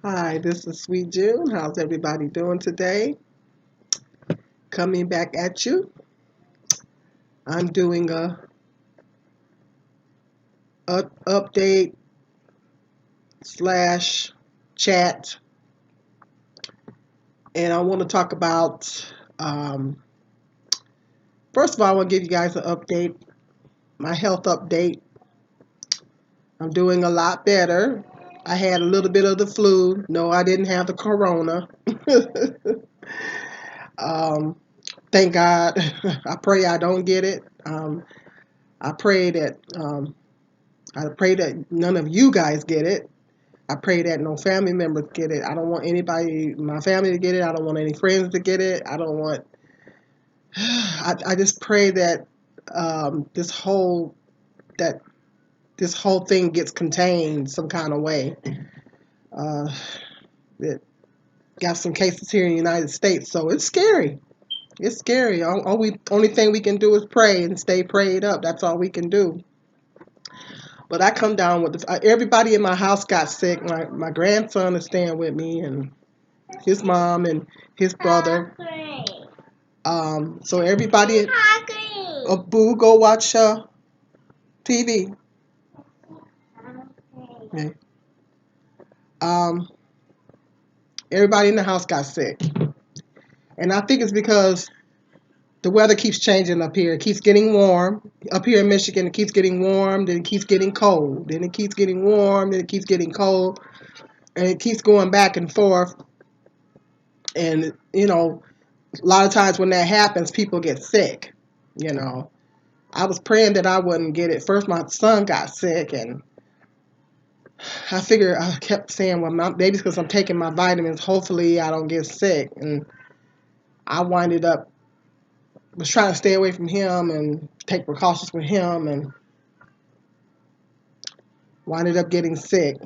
Hi, this is Sweet June. How's everybody doing today? Coming back at you. I'm doing a update slash chat, and I want to talk about. Um, First of all, I want to give you guys an update, my health update. I'm doing a lot better. I had a little bit of the flu. No, I didn't have the corona. um, thank God. I pray I don't get it. I pray that I pray that none of you guys get it. I pray that no family members get it. I don't want anybody, in my family to get it. I don't want any friends to get it. I don't want. I just pray that this whole that this whole thing gets contained some kind of way. Uh, it got some cases here in the United States, so it's scary. It's scary. Only thing we can do is pray and stay prayed up. That's all we can do. But I come down with everybody in my house got sick. My grandson is staying with me, and his mom and his brother. So everybody, Boo, go watch TV. Okay. Um, Everybody in the house got sick, and I think it's because the weather keeps changing up here. It keeps getting warm. Up here in Michigan, it keeps getting warm, then it keeps getting cold, then it keeps getting warm, then it keeps getting cold, and it keeps going back and forth. And a lot of times when that happens, people get sick. You know, I was praying that I wouldn't get it. First, my son got sick, and I figured I kept saying, well, maybe it's because I'm taking my vitamins. Hopefully, I don't get sick. And I winded up was trying to stay away from him and take precautions with him, and winded up getting sick.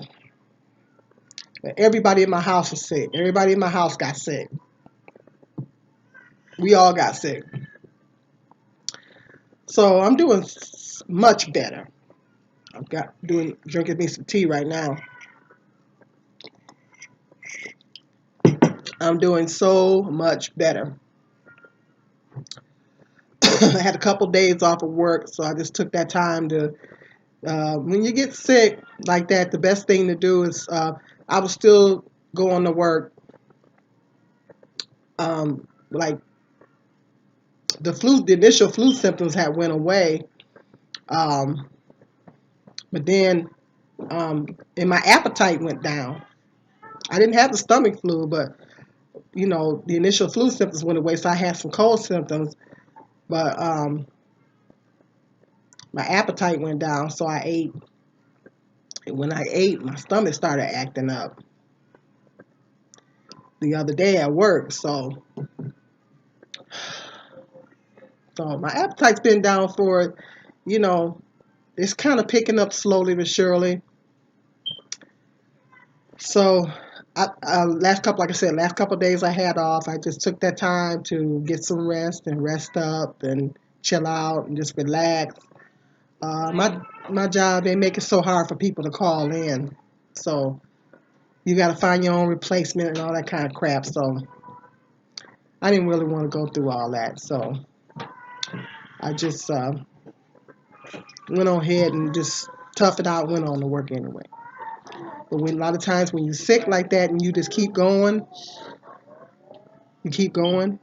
Everybody in my house was sick. Everybody in my house got sick. We all got sick. So I'm doing much better. I've got drinking me some tea right now. I'm doing so much better. I had a couple days off of work, so I just took that time to. When you get sick like that, the best thing to do is I was still going to work. Like the initial flu symptoms had went away, um, but then and my appetite went down. I didn't have the stomach flu, but the initial flu symptoms went away, so I had some cold symptoms, but my appetite went down, so I ate. And when I ate, my stomach started acting up the other day at work. So my appetite's been down for, you know, it's kind of picking up slowly but surely. So like I said, last couple of days I had off. I just took that time to get some rest and rest up and chill out and just relax. My job, they make it so hard for people to call in, so you got to find your own replacement and all that kind of crap. So I didn't really want to go through all that. So I just went on ahead and just tough it out. Went on to work anyway. But a lot of times when you're sick like that and you just keep going, you keep going,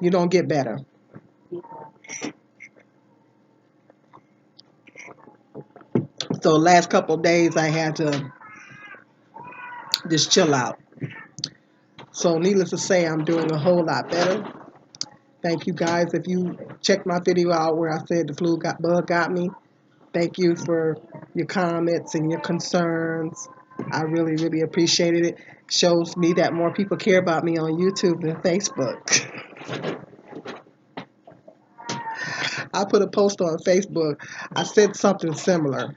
you don't get better. So the last couple of days I had to just chill out. So needless to say, I'm doing a whole lot better. Thank you guys. If you checked my video out where I said the bug got me, thank you for your comments and your concerns. I really, really appreciated it. Shows me that more people care about me on YouTube than Facebook. I put a post on Facebook. I said something similar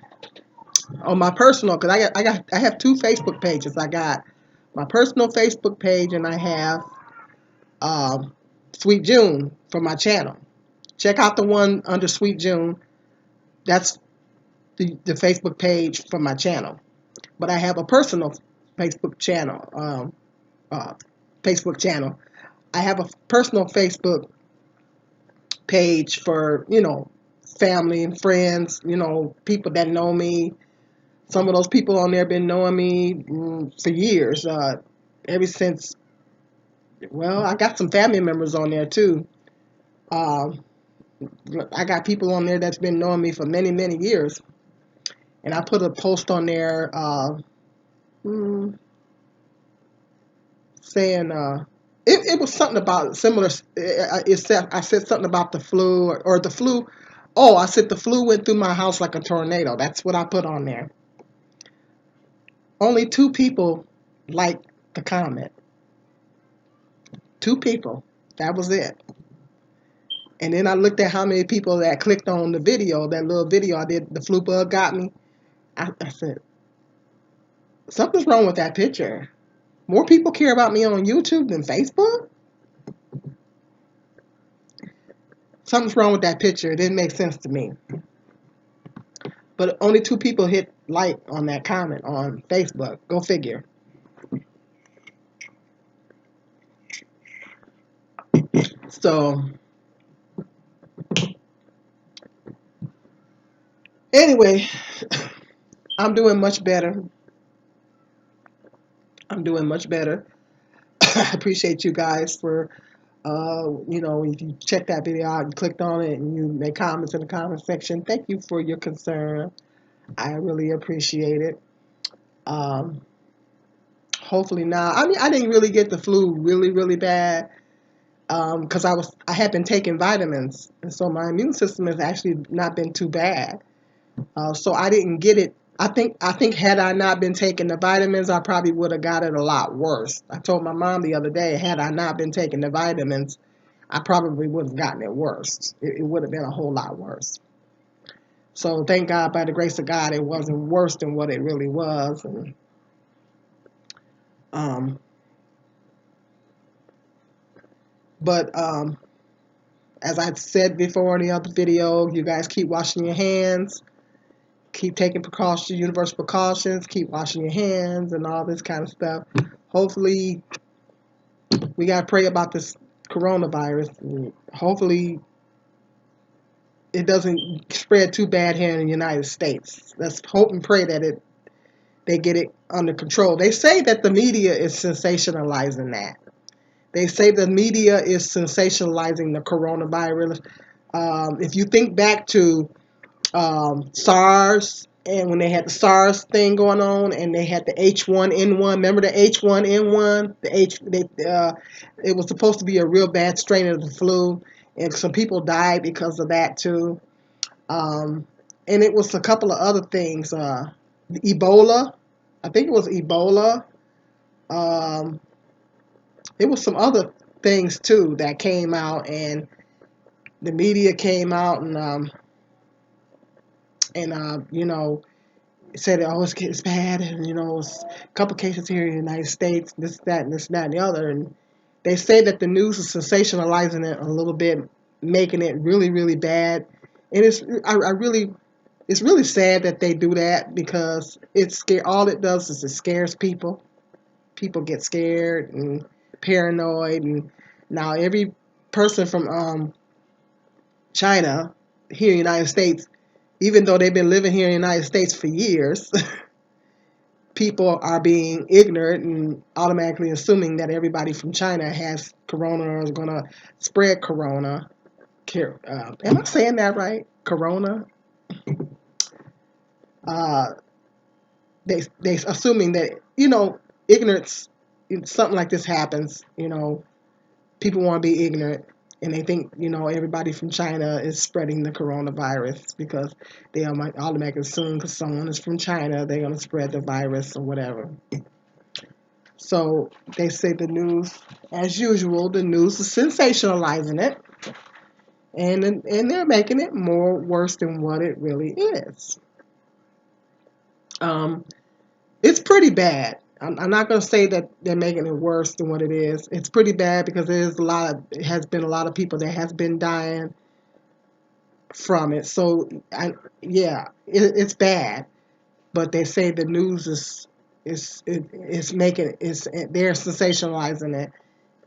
on my personal, because I have two Facebook pages. I got my personal Facebook page, and I have um, Sweet June for my channel. Check out the one under Sweet June. That's the Facebook page for my channel. But I have a personal Facebook channel. Uh, Facebook channel. I have a personal Facebook page for family and friends. People that know me. Some of those people on there been knowing me for years. Ever since. Well, I got some family members on there too. Um, I got people on there that's been knowing me for many, many years. And I put a post on there mm, saying it was something about similar. It said I said something about the flu or the flu. Oh, I said the flu went through my house like a tornado. That's what I put on there. Only two people liked the comment. Two people. That was it. And then I looked at how many people that clicked on the video, that little video I did. The flu bug got me. I said something's wrong with that picture. More people care about me on YouTube than Facebook? Something's wrong with that picture. It didn't make sense to me. But only two people hit like on that comment on Facebook. Go figure. So, anyway, I'm doing much better. I'm doing much better. I appreciate you guys for, if you check that video out and clicked on it and you make comments in the comment section. Thank you for your concern. I really appreciate it. Um, Hopefully now. I mean, I didn't really get the flu really, really bad because I had been taking vitamins, and so my immune system has actually not been too bad. So I didn't get it. I think had I not been taking the vitamins, I probably would have got it a lot worse. I told my mom the other day, had I not been taking the vitamins, I probably would have gotten it worse. It would have been a whole lot worse. So thank God, by the grace of God, it wasn't worse than what it really was. And um, but as I said before in the other video, you guys keep washing your hands, keep taking precautions, universal precautions, keep washing your hands and all this kind of stuff. Hopefully, we got to pray about this coronavirus. Hopefully, it doesn't spread too bad here in the United States. Let's hope and pray that they get it under control. They say that the media is sensationalizing that. They say the media is sensationalizing the coronavirus. If you think back to SARS, and when they had the SARS thing going on, and they had the H1N1. Remember the H1N1? It was supposed to be a real bad strain of the flu, and some people died because of that too. Um, and it was a couple of other things. Ebola, I think it was Ebola. Um, it was some other things too that came out, and the media came out and said, oh, it's bad, and it's a couple cases here in the United States, this, that, and this, that, and the other, and they say that the news is sensationalizing it a little bit, making it really, really bad, and I really, it's really sad that they do that because all it does is it scares people. People get scared and paranoid, and now every person from China here in the United States, even though they've been living here in the United States for years, people are being ignorant and automatically assuming that everybody from China has corona or is going to spread corona. Am I saying that right? Corona? Uh, they assuming that, ignorance, something like this happens, people want to be ignorant, and they think everybody from China is spreading the coronavirus because they automatically assume because someone is from China they're going to spread the virus or whatever. So they say the news, as usual, the news is sensationalizing it, and they're making it more worse than what it really is. Um, it's pretty bad. I'm not going to say that they're making it worse than what it is. It's pretty bad because it has been a lot of people that has been dying from it. So, yeah, it's bad. But they say the news it's making it's they're sensationalizing it,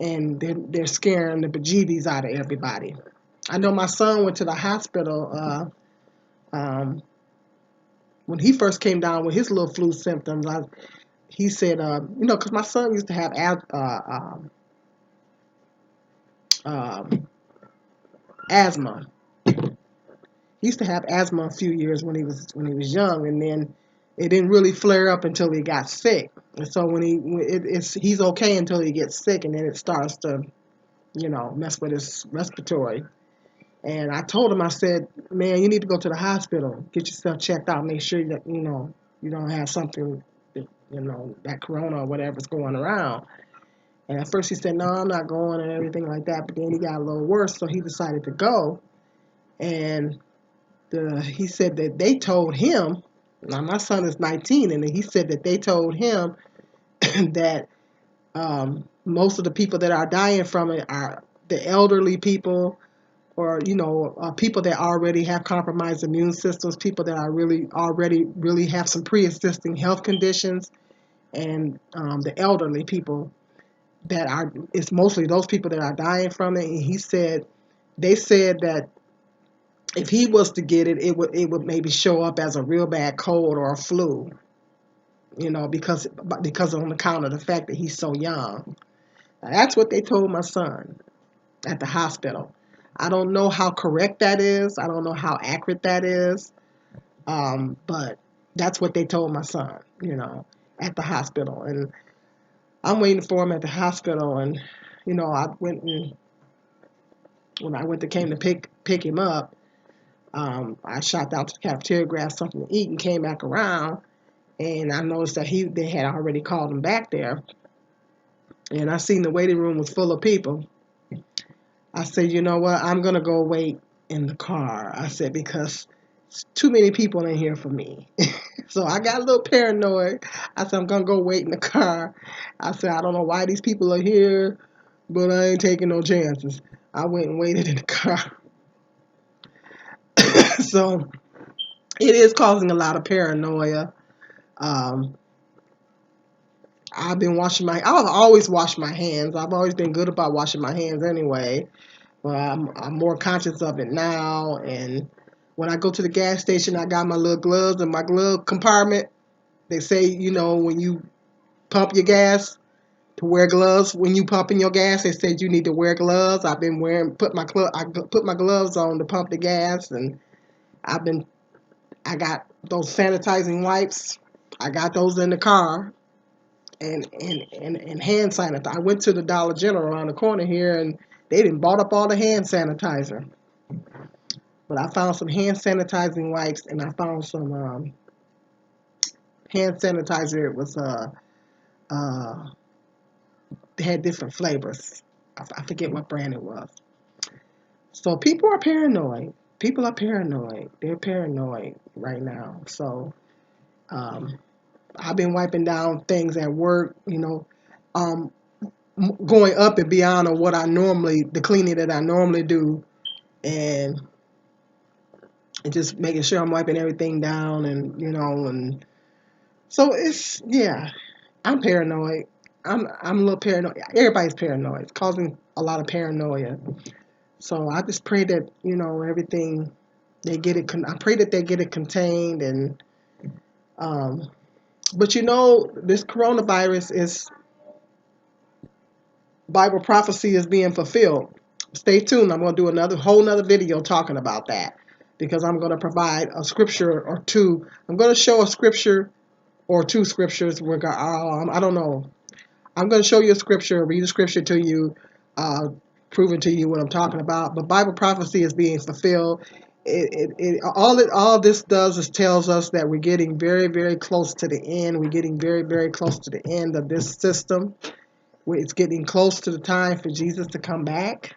and they're scaring the bejeebies out of everybody. I know my son went to the hospital um, when he first came down with his little flu symptoms. He said, because my son used to have um, asthma. He used to have asthma a few years when he was young, and then it didn't really flare up until he got sick. And so he's okay until he gets sick, and then it starts to mess with his respiratory. And I told him, I said, man, you need to go to the hospital, get yourself checked out, make sure that you don't have something, that corona or whatever's going around. And at first he said, no, I'm not going and everything like that. But then he got a little worse, so he decided to go. And he said that they told him, now my son is 19, and he said that they told him that most of the people that are dying from it are the elderly people, or people that already have compromised immune systems, people that are really have some pre-existing health conditions, and the elderly people it's mostly those people that are dying from it. And he said they said that if he was to get it, it would maybe show up as a real bad cold or a flu, because on account of the fact that he's so young. Now, that's what they told my son at the hospital. I don't know how correct that is. I don't know how accurate that is. But that's what they told my son, at the hospital. And I'm waiting for him at the hospital. And, I went and when I went to came to pick him up, I shot out to the cafeteria, grabbed something to eat, and came back around. And I noticed that they had already called him back there. And I seen the waiting room was full of people. I said, you know what? I'm going to go wait in the car. I said, because it's too many people in here for me. So I got a little paranoid. I said, I'm going to go wait in the car. I said, I don't know why these people are here, but I ain't taking no chances. I went and waited in the car. So it is causing a lot of paranoia. Um, I've always washed my hands. I've always been good about washing my hands anyway. But I'm more conscious of it now. And when I go to the gas station, I got my little gloves in my glove compartment. They say, when you pump your gas, to wear gloves. When you pumping your gas, they said you need to wear gloves. I've been I put my gloves on to pump the gas, and I got those sanitizing wipes. I got those in the car, and hand sanitizer. I went to the Dollar General around the corner here, and they didn't bought up all the hand sanitizer. But I found some hand sanitizing wipes, and I found some hand sanitizer. It was uh, they had different flavors. I forget what brand it was. So people are paranoid. People are paranoid. They're paranoid right now. So um, I've been wiping down things at work. Um, going up and beyond on the cleaning that I normally do, and just making sure I'm wiping everything down, and so yeah, I'm paranoid. I'm a little paranoid. Everybody's paranoid. It's causing a lot of paranoia. So I just pray that everything they get it. I pray that they get it contained, and um, but this coronavirus is Bible prophecy is being fulfilled. Stay tuned. I'm going to do another whole nother video talking about that, because I'm going to provide a scripture or two. I'm going to show a scripture or two scriptures. I don't know. I'm going to show you a scripture, read a scripture to you, proving to you what I'm talking about. But Bible prophecy is being fulfilled. All this does is tells us that we're getting very, very close to the end. We're getting very, very close to the end of this system. It's getting close to the time for Jesus to come back.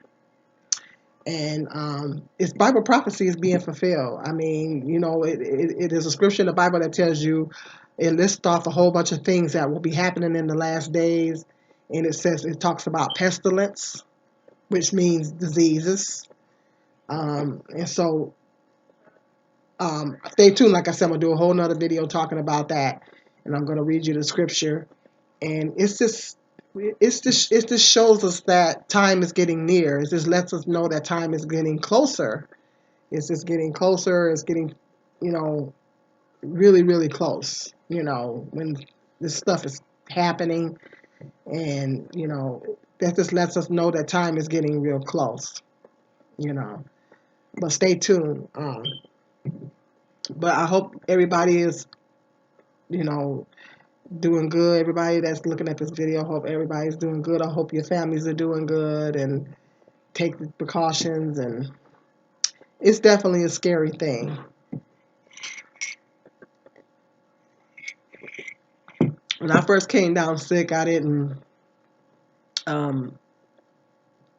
And it's Bible prophecy is being fulfilled. I mean, it is a scripture in the Bible that tells you, it lists off a whole bunch of things that will be happening in the last days. And it talks about pestilence, which means diseases. And so stay tuned. Like I said, I'm going to do a whole nother video talking about that. and I'm going to read you the scripture. And it just shows us that time is getting near. It just lets us know that time is getting closer. It's just getting closer. It's getting, you know, really, really close. You know, when this stuff is happening, and that just lets us know that time is getting real close. You know, but stay tuned. But I hope everybody is, you know, doing good. Everybody that's looking at this video, I hope everybody's doing good. I hope your families are doing good and take the precautions. And it's definitely a scary thing. When I first came down sick, um,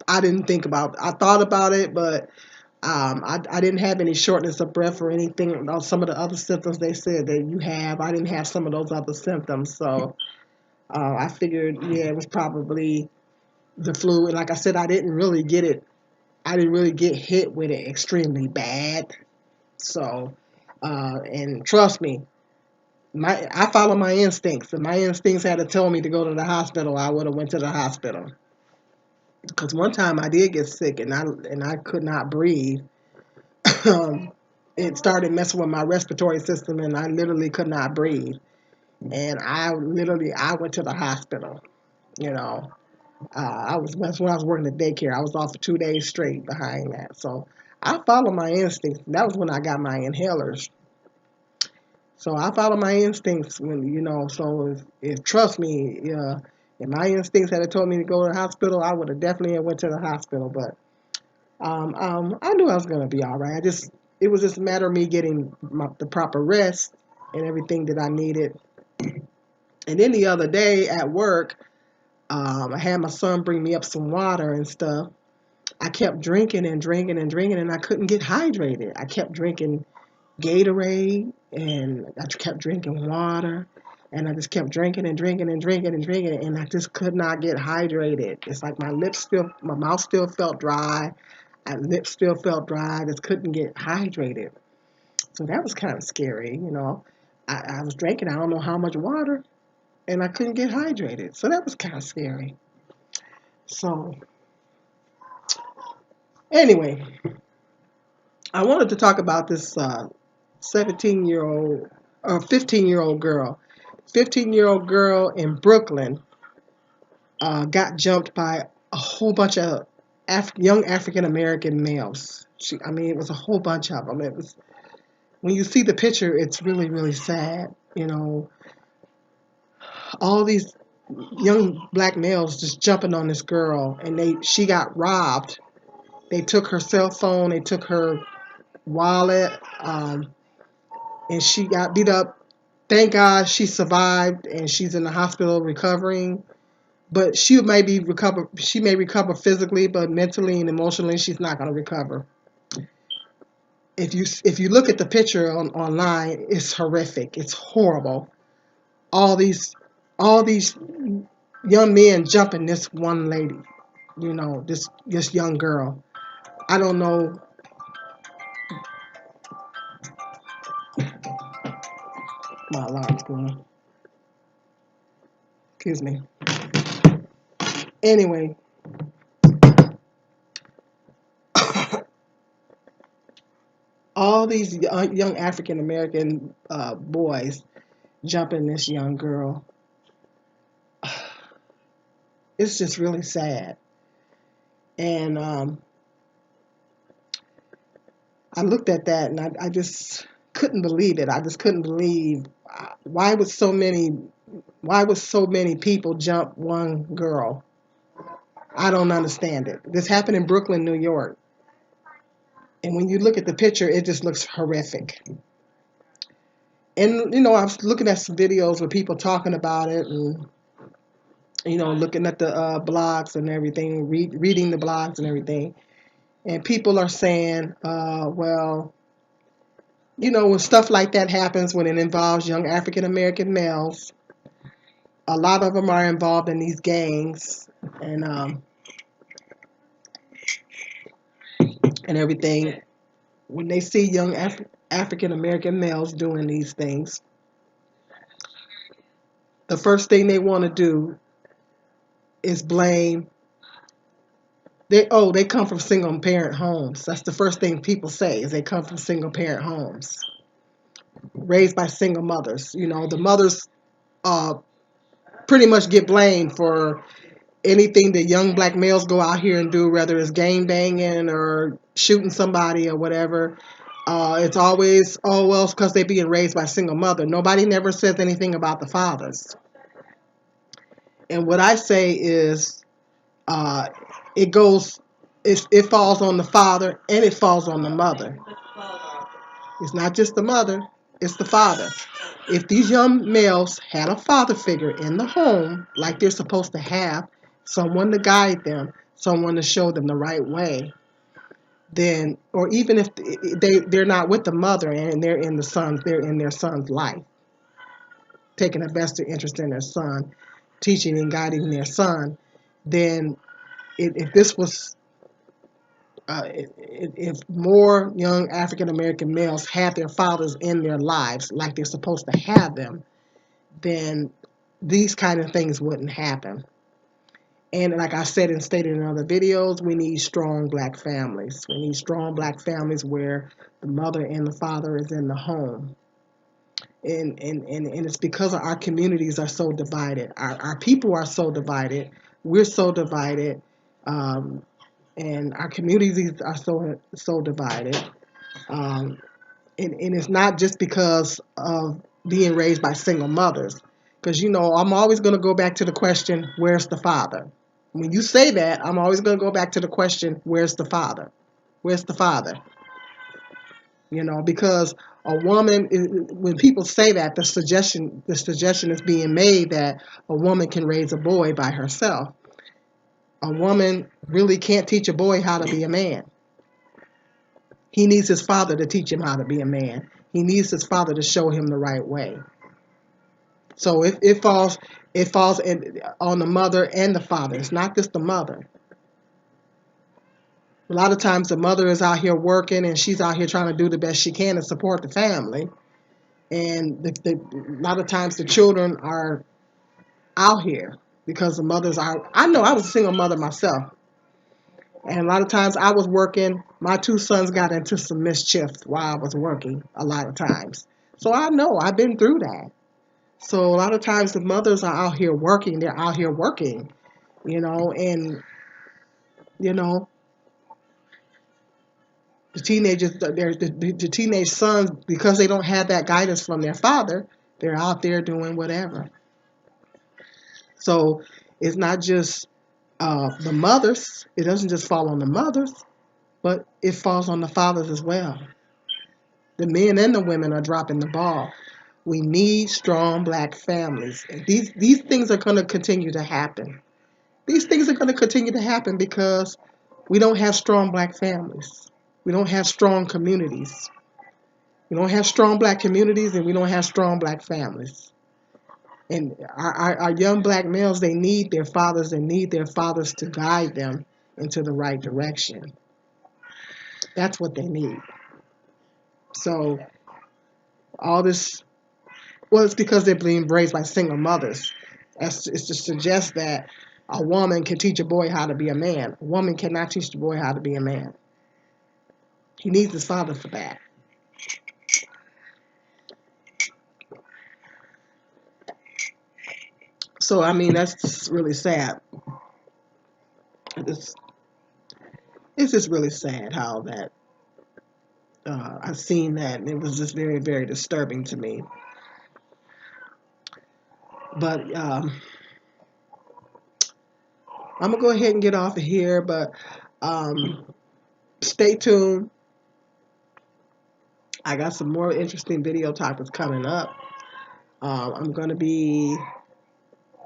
I didn't think about. I thought about it, but I didn't have any shortness of breath or anything. Some of the other symptoms they said that you have, I didn't have some of those other symptoms. So I figured, yeah, it was probably the flu. And like I said, I didn't really get it. I didn't really get hit with it extremely bad. So, and trust me, I follow my instincts. If my instincts had to tell me to go to the hospital, I would have went to the hospital. Because one time I did get sick and I could not breathe. um, it started messing with my respiratory system, and I literally could not breathe. And I went to the hospital. You know, that's when I was working at daycare. I was off for 2 days straight behind that. So I follow my instincts. That was when I got my inhalers. So I follow my instincts when So if trust me, if my instincts had told me to go to the hospital, I would have definitely went to the hospital. But I knew I was gonna be all right. It was just a matter of me getting the proper rest and everything that I needed. And then the other day at work, I had my son bring me up some water and stuff. I kept drinking and drinking and drinking, and I couldn't get hydrated. I kept drinking Gatorade, and I kept drinking water, and I just kept drinking and drinking and drinking and drinking, and I just could not get hydrated. It's like my mouth still felt dry, my lips still felt dry. I just couldn't get hydrated. So that was kind of scary. I was drinking I don't know how much water, and I couldn't get hydrated. So that was kind of scary. So anyway, I wanted to talk about this 17-year-old or 15-year-old girl. 15-year-old girl in Brooklyn got jumped by a whole bunch of young African American males. I mean, it was a whole bunch of them. It was when you see the picture, it's really, really sad. All these young black males just jumping on this girl, and she got robbed. They took her cell phone, they took her wallet, and she got beat up. Thank God she survived, and she's in the hospital recovering. But she may recover physically, but mentally and emotionally, she's not going to recover. If you look at the picture online, it's horrific. It's horrible. All these all these young men jumping this one lady. This young girl. I don't know. My alarm's going. Excuse me. Anyway, all these young African American boys jumping this young girl. It's just really sad. And I looked at that, and I just couldn't believe it. I just couldn't believe why would so many people jump one girl. I don't understand it. This happened in Brooklyn, New York. And when you look at the picture, it just looks horrific. And I was looking at some videos with people talking about it, and looking at the blogs and everything, reading the blogs and everything. And people are saying, well, when stuff like that happens, when it involves young African American males, a lot of them are involved in these gangs and everything. When they see young African American males doing these things, the first thing they want to do is blame. They come from single parent homes. That's the first thing people say is they come from single parent homes, raised by single mothers. The mothers uh, pretty much get blamed for anything that young black males go out here and do, whether it's gang banging or shooting somebody or whatever. It's always, oh, well, it's because they're being raised by a single mother. Nobody never says anything about the fathers. And what I say is, uh, it goes, it falls on the father and it falls on the mother. It's not just the mother, it's the father. If these young males had a father figure in the home, like they're supposed to have, someone to guide them, someone to show them the right way, then, or even if they're not with the mother and they're in their son's life, taking a vested interest in their son, teaching and guiding their son, then if this was if more young African American males had their fathers in their lives like they're supposed to have them, then these kind of things wouldn't happen. And like I said and stated in other videos, we need strong black families. We need strong black families where the mother and the father is in the home. And it's because our communities are so divided. Our people are so divided. We're so divided. Um, and our communities are so divided. Um, and it's not just because of being raised by single mothers. Because, I'm always going to go back to the question, where's the father? When you say that, I'm always going to go back to the question, where's the father? Where's the father? Because a woman, when people say that, the suggestion is being made that a woman can raise a boy by herself. A woman really can't teach a boy how to be a man. He needs his father to teach him how to be a man. He needs his father to show him the right way. So it falls on the mother and the father. It's not just the mother. A lot of times the mother is out here working and she's out here trying to do the best she can to support the family. And a lot of times the children are out here because the mothers are. I know I was a single mother myself. And a lot of times I was working, my two sons got into some mischief while I was working a lot of times. So I know I've been through that. So a lot of times the mothers are out here working, they're out here working, and you know, the teenagers, the teenage sons, because they don't have that guidance from their father, they're out there doing whatever. So it's not just the mothers. It doesn't just fall on the mothers, but it falls on the fathers as well. The men and the women are dropping the ball. We need strong black families. These things are going to continue to happen. These things are going to continue to happen because we don't have strong black families. We don't have strong communities. We don't have strong black communities and we don't have strong black families. And our young black males, they need their fathers and need their fathers to guide them into the right direction. That's what they need. So all this, well, it's because they're being raised by single mothers. It's to suggest that a woman can teach a boy how to be a man. A woman cannot teach the boy how to be a man. He needs his father for that. So, I mean, that's just really sad. It's, it's just really sad how that I've seen that, and it was just very, very disturbing to me. But I'm gonna go ahead and get off of here. But um, stay tuned. I got some more interesting video topics coming up. I'm gonna be.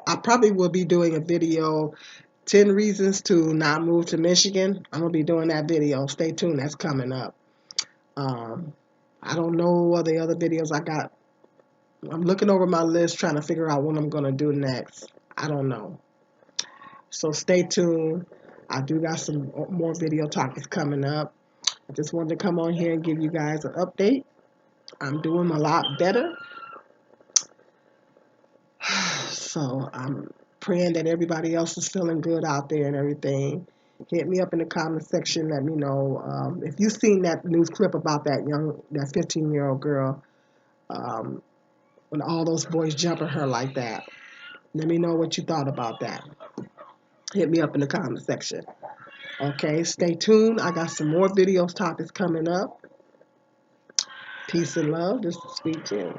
I probably will be doing a video 10 reasons to not move to Michigan. I'm going to be doing that video. Stay tuned. That's coming up. Um, I don't know what the other videos I got. I'm looking over my list trying to figure out what I'm going to do next. I don't know. So stay tuned. I do got some more video topics coming up. I just wanted to come on here and give you guys an update. I'm doing a lot better. So I'm praying that everybody else is feeling good out there and everything. Hit me up in the comment section. Let me know if you've seen that news clip about that 15-year-old girl, um, when all those boys jumping her like that. Let me know what you thought about that. Hit me up in the comment section. Okay, stay tuned. I got some more videos topics coming up. Peace and love. This is Sweet Jen.